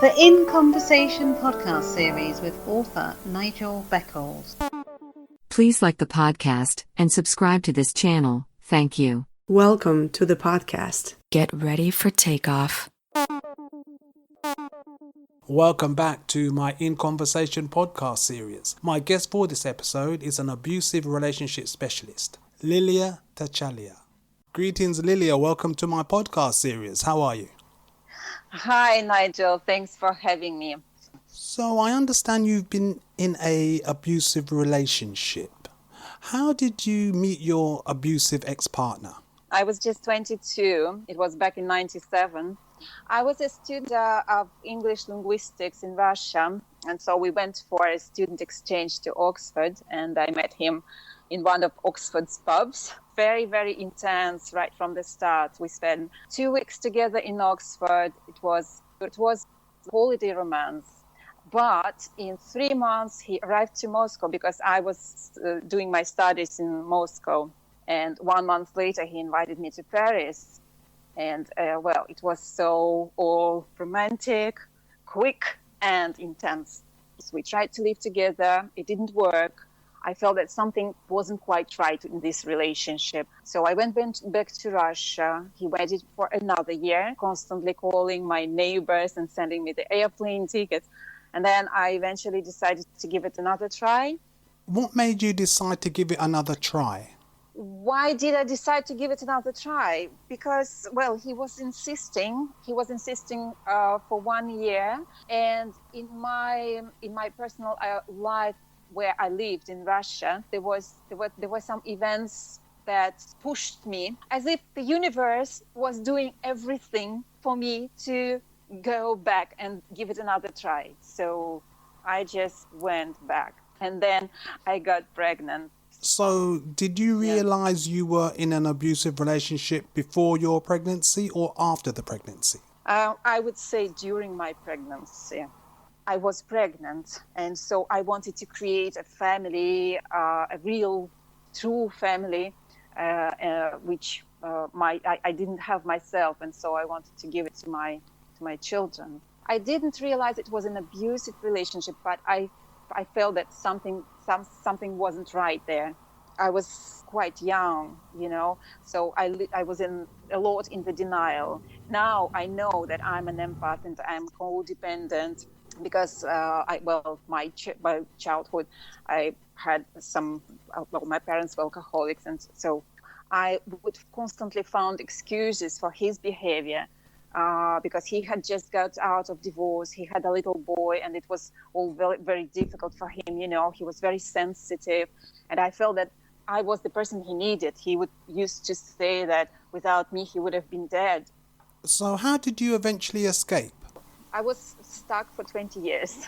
The In Conversation podcast series with author Nigel Beckles. Please like the podcast and subscribe to this channel. Thank you. Welcome to the podcast. Get ready for takeoff. Welcome back to my In Conversation podcast series. My guest for this episode is an abusive relationship specialist, Lilia Tchalalia. Greetings, Lilia. Welcome to my podcast series. How are you? Hi, Nigel. Thanks for having me. So I understand you've been in a abusive relationship. How did you meet your abusive ex-partner? I was just 22. It was back in 97. I was a student of English linguistics in Russia. And so we went for a student exchange to Oxford. And I met him in one of Oxford's pubs. Very, very intense right from the start. We spent 2 weeks together in Oxford. It was holiday romance. But in 3 months, he arrived to Moscow because I was doing my studies in Moscow. And 1 month later, he invited me to Paris. And it was so all romantic, quick, and intense. So we tried to live together. It didn't work. I felt that something wasn't quite right in this relationship. So I went back to Russia. He waited for another year, constantly calling my neighbors and sending me the airplane tickets. And then I eventually decided to give it another try. What made you decide to give it another try? Why did I decide to give it another try? Because, he was insisting. He was insisting for 1 year. And in my personal life, where I lived in Russia, there were some events that pushed me, as if the universe was doing everything for me to go back and give it another try. So I just went back, and then I got pregnant. So did you realize you were in an abusive relationship before your pregnancy or after the pregnancy? I would say during my pregnancy. I was pregnant, and so I wanted to create a family, a real, true family, which I didn't have myself, and so I wanted to give it to my children. I didn't realize it was an abusive relationship, but I felt that something wasn't right there. I was quite young, so I was a lot in the denial. Now I know that I'm an empath and I'm codependent. Because my childhood, I had my parents were alcoholics, and so I would constantly find excuses for his behavior, because he had just got out of divorce. He had a little boy, and it was all very, very difficult for him. He was very sensitive, and I felt that I was the person he needed. He used to say that without me, he would have been dead. So how did you eventually escape? I was stuck for 20 years.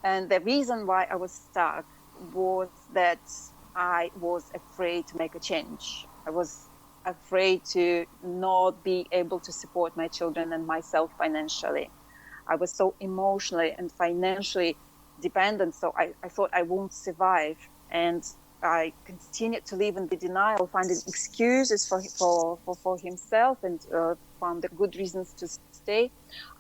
And the reason why I was stuck was that I was afraid to make a change. I was afraid to not be able to support my children and myself financially. I was so emotionally and financially dependent, so I thought I won't survive. And I continued to live in the denial, finding excuses for himself, and found the good reasons to stay,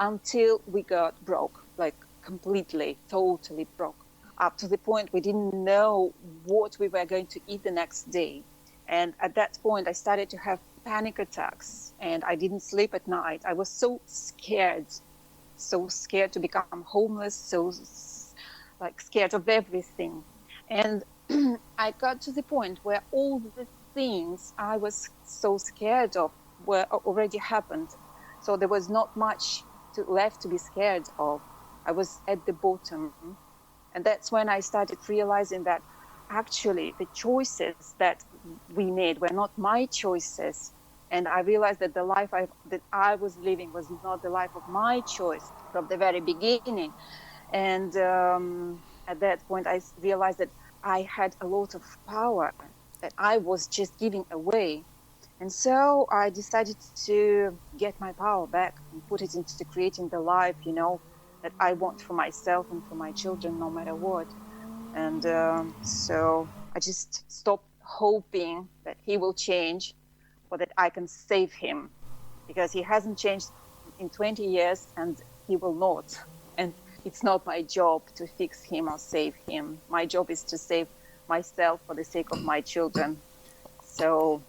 until we got broke, like completely, totally broke, up to the point we didn't know what we were going to eat the next day. And at that point, I started to have panic attacks, and I didn't sleep at night. I was so scared to become homeless, so scared of everything. And I got to the point where all the things I was so scared of were already happened. So there was not much left to be scared of. I was at the bottom. And that's when I started realizing that actually the choices that we made were not my choices. And I realized that the life that I was living was not the life of my choice from the very beginning. And at that point, I realized that I had a lot of power that I was just giving away. And so I decided to get my power back and put it into creating the life, that I want for myself and for my children, no matter what. And so I just stopped hoping that he will change or that I can save him, because he hasn't changed in 20 years. And he will not. And it's not my job to fix him or save him. My job is to save myself for the sake of my children. So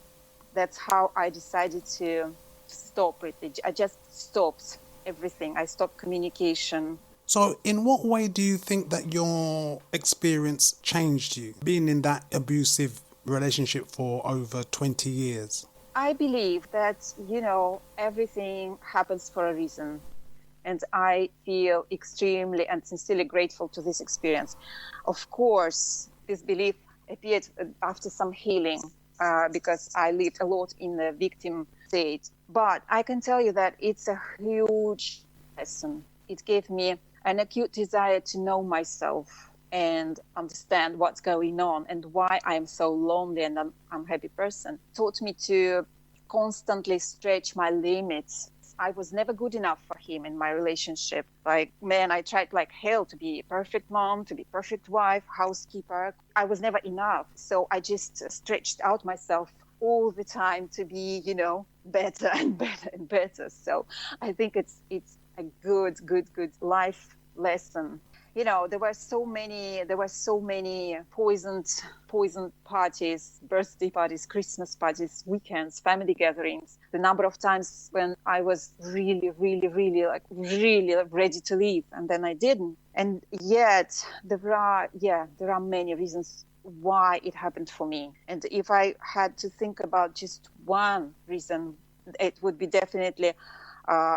that's how I decided to stop it. I just stopped everything. I stopped communication. So, in what way do you think that your experience changed you, being in that abusive relationship for over 20 years? I believe that, everything happens for a reason. And I feel extremely and sincerely grateful to this experience. Of course, this belief appeared after some healing, because I lived a lot in the victim state. But I can tell you that it's a huge lesson. It gave me an acute desire to know myself and understand what's going on and why I'm so lonely and unhappy person. It taught me to constantly stretch my limits. I was never good enough for him in my relationship. I tried like hell to be a perfect mom, to be a perfect wife, housekeeper. I was never enough. So I just stretched out myself all the time to be, better and better and better. So I think it's a good life lesson. There were so many poisoned parties, birthday parties, Christmas parties, weekends, family gatherings. The number of times when I was really ready to leave, and then I didn't. And yet there are many reasons why it happened for me. And if I had to think about just one reason, it would be definitely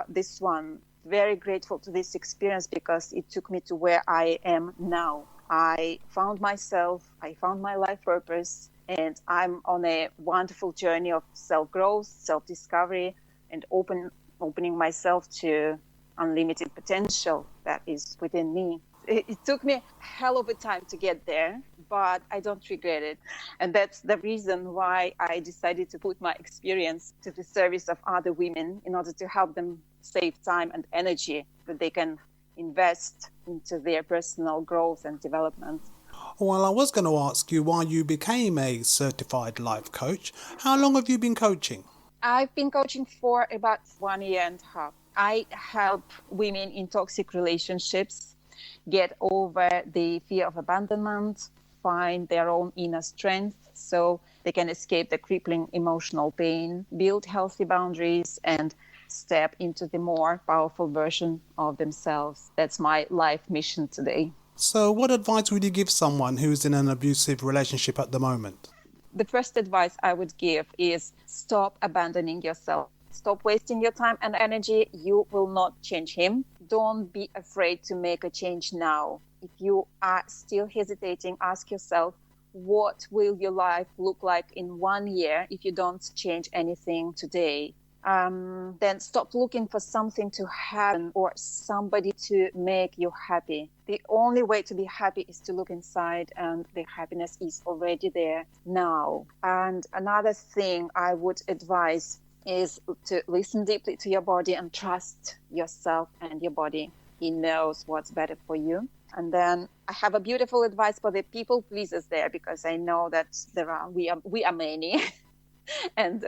this one. Very grateful to this experience because it took me to where I am now. I found myself, I found my life purpose, and I'm on a wonderful journey of self-growth, self-discovery, and opening myself to unlimited potential that is within me. It took me a hell of a time to get there, but I don't regret it. And that's the reason why I decided to put my experience to the service of other women in order to help them save time and energy that they can invest into their personal growth and development. Well, I was going to ask you why you became a certified life coach. How long have you been coaching? I've been coaching for about 1 year and a half. I help women in toxic relationships get over the fear of abandonment, find their own inner strength so they can escape the crippling emotional pain, build healthy boundaries, and step into the more powerful version of themselves. That's my life mission today. So what advice would you give someone who's in an abusive relationship at the moment? The first advice I would give is stop abandoning yourself. Stop wasting your time and energy. You will not change him. Don't be afraid to make a change now. If you are still hesitating, ask yourself, what will your life look like in 1 year if you don't change anything today? Then stop looking for something to happen or somebody to make you happy. The only way to be happy is to look inside, and the happiness is already there now. And another thing I would advise is to listen deeply to your body and trust yourself and your body. He knows what's better for you. And then I have a beautiful advice for the people pleasers there, because I know that we are many. And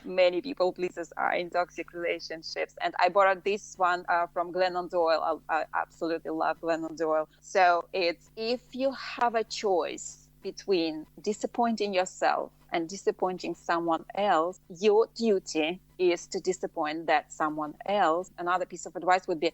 many people pleasers are in toxic relationships. And I borrowed this one from Glennon Doyle. I absolutely love Glennon Doyle. So it's, if you have a choice between disappointing yourself and disappointing someone else, your duty is to disappoint that someone else. Another piece of advice would be,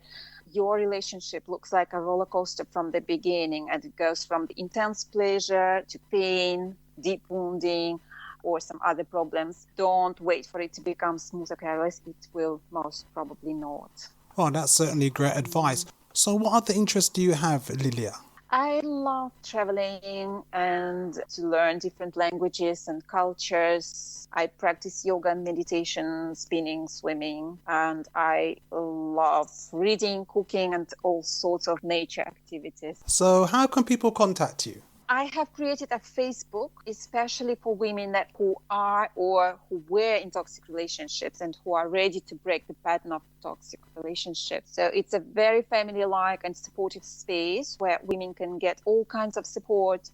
your relationship looks like a roller coaster from the beginning, and it goes from the intense pleasure to pain, deep wounding, or some other problems. Don't wait for it to become smooth or careless. It will most probably not. Well, that's certainly great advice. So what other interests do you have, Lilia? I love traveling and to learn different languages and cultures. I practice yoga and meditation, spinning, swimming, and I love reading, cooking, and all sorts of nature activities. So how can people contact you? I have created a Facebook, especially for women who are or who were in toxic relationships and who are ready to break the pattern of toxic relationships. So it's a very family-like and supportive space where women can get all kinds of support,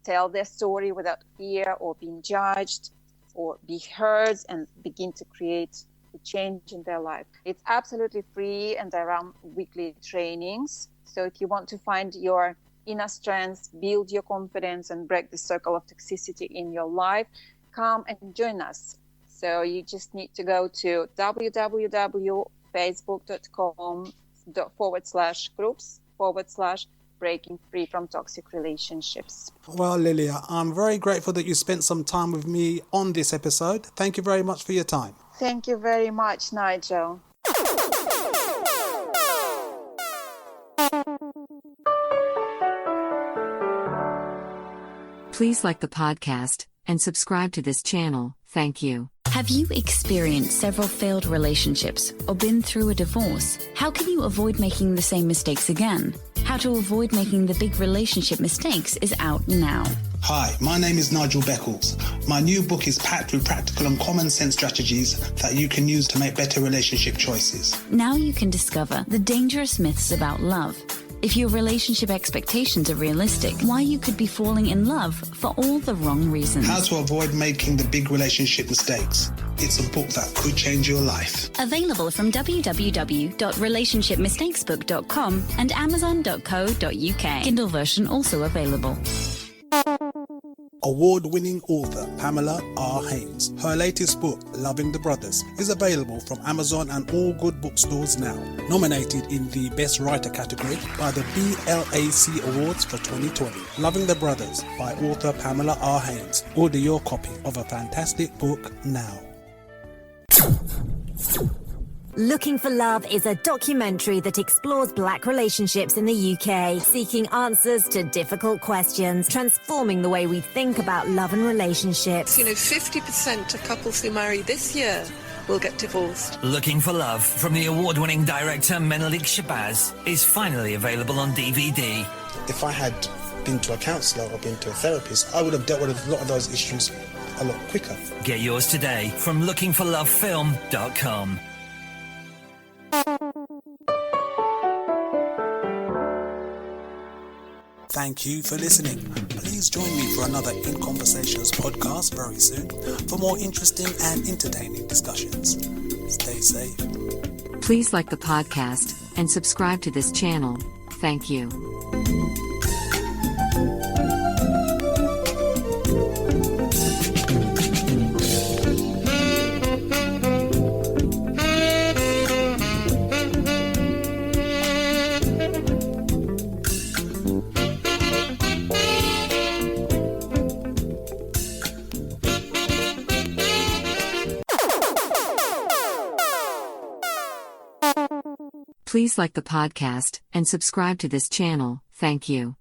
tell their story without fear or being judged, or be heard and begin to create a change in their life. It's absolutely free, and there are weekly trainings. So if you want to find your inner strength, build your confidence, and break the circle of toxicity in your life, come and join us. So you just need to go to www.facebook.com/groups/breaking free from toxic relationships. Well, Lilia, I'm very grateful that you spent some time with me on this episode. Thank you very much for your time. Thank you very much, Nigel. Please like the podcast and subscribe to this channel. Thank you. Have you experienced several failed relationships or been through a divorce? How can you avoid making the same mistakes again? How to avoid making the big relationship mistakes is out now. Hi, my name is Nigel Beckles. My new book is packed with practical and common sense strategies that you can use to make better relationship choices. Now you can discover the dangerous myths about love. If your relationship expectations are realistic, why you could be falling in love for all the wrong reasons. How to avoid making the big relationship mistakes. It's a book that could change your life. Available from www.relationshipmistakesbook.com and amazon.co.uk. Kindle version also available. Award-winning author Pamela R. Haynes. Her latest book, Loving the Brothers, is available from Amazon and all good bookstores now. Nominated in the Best Writer category by the BLAC Awards for 2020. Loving the Brothers by author Pamela R. Haynes. Order your copy of a fantastic book now. Looking for Love is a documentary that explores black relationships in the UK, seeking answers to difficult questions, transforming the way we think about love and relationships. 50% of couples who marry this year will get divorced. Looking for Love from the award-winning director Menelik Shabazz is finally available on DVD. If I had been to a counsellor or been to a therapist, I would have dealt with a lot of those issues a lot quicker. Get yours today from lookingforlovefilm.com. Thank you for listening. Please join me for another In Conversations podcast very soon for more interesting and entertaining discussions. Stay safe. Please like the podcast and subscribe to this channel. Thank you. Please like the podcast and subscribe to this channel. Thank you.